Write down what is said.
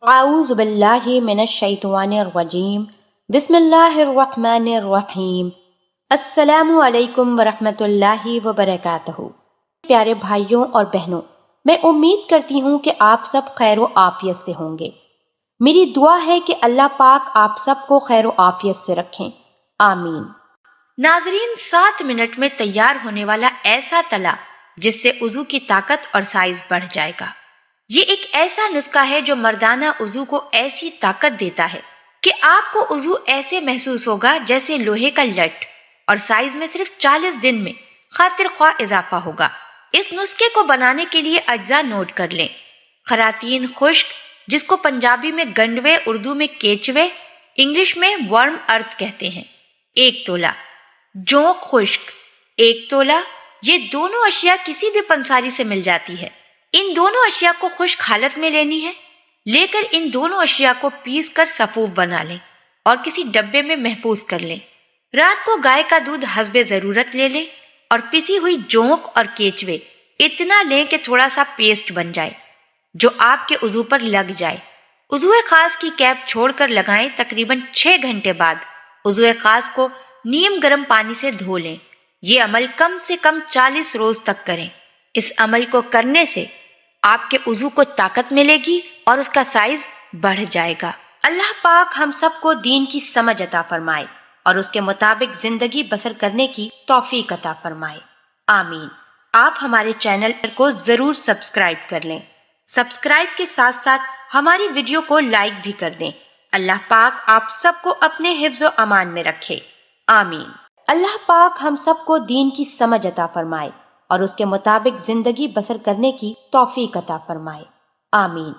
اعوذ باللہ من الشیطان الرجیم بسم اللہ الرحمن الرحیم السلام علیکم ورحمۃ اللہ وبرکاتہ۔ پیارے بھائیوں اور بہنوں، میں امید کرتی ہوں کہ آپ سب خیر و عافیت سے ہوں گے۔ میری دعا ہے کہ اللہ پاک آپ سب کو خیر و عافیت سے رکھیں، آمین۔ ناظرین، 7 منٹ میں تیار ہونے والا ایسا تلا جس سے وضو کی طاقت اور سائز بڑھ جائے گا، یہ ایک ایسا نسخہ ہے جو مردانہ وضو کو ایسی طاقت دیتا ہے کہ آپ کو وضو ایسے محسوس ہوگا جیسے لوہے کا لٹ، اور سائز میں صرف 40 دن میں خاطر خواہ اضافہ ہوگا۔ اس نسخے کو بنانے کے لیے اجزاء نوٹ کر لیں۔ خراطین خشک، جس کو پنجابی میں گنڈوے، اردو میں کیچوے، انگلش میں ورم ارتھ کہتے ہیں، 1 تولہ۔ جونک خشک، 1 تولہ۔ یہ دونوں اشیاء کسی بھی پنساری سے مل جاتی ہے۔ ان دونوں اشیاء کو خشک حالت میں لینی ہے، لے کر ان دونوں اشیاء کو پیس کر سفوف بنا لیں اور کسی ڈبے میں محفوظ کر لیں۔ رات کو گائے کا دودھ حسب ضرورت لے لیں اور پسی ہوئی جونک اور کیچوے اتنا لیں کہ تھوڑا سا پیسٹ بن جائے جو آپ کے وضو پر لگ جائے۔ وضو خاص کی کیپ چھوڑ کر لگائیں۔ تقریباً 6 گھنٹے بعد وضو خاص کو نیم گرم پانی سے دھو لیں۔ یہ عمل کم سے کم 40 روز تک کریں۔ اس عمل کو کرنے سے آپ کے وضو کو طاقت ملے گی اور اس کا سائز بڑھ جائے گا۔ اللہ پاک ہم سب کو دین کی سمجھ عطا فرمائے اور اس کے مطابق زندگی بسر کرنے کی توفیق عطا فرمائے، آمین۔ آپ ہمارے چینل کو ضرور سبسکرائب کر لیں۔ سبسکرائب کے ساتھ ساتھ ہماری ویڈیو کو لائک بھی کر دیں۔ اللہ پاک آپ سب کو اپنے حفظ و امان میں رکھے، آمین۔ اللہ پاک ہم سب کو دین کی سمجھ عطا فرمائے اور اس کے مطابق زندگی بسر کرنے کی توفیق عطا فرمائے، آمین۔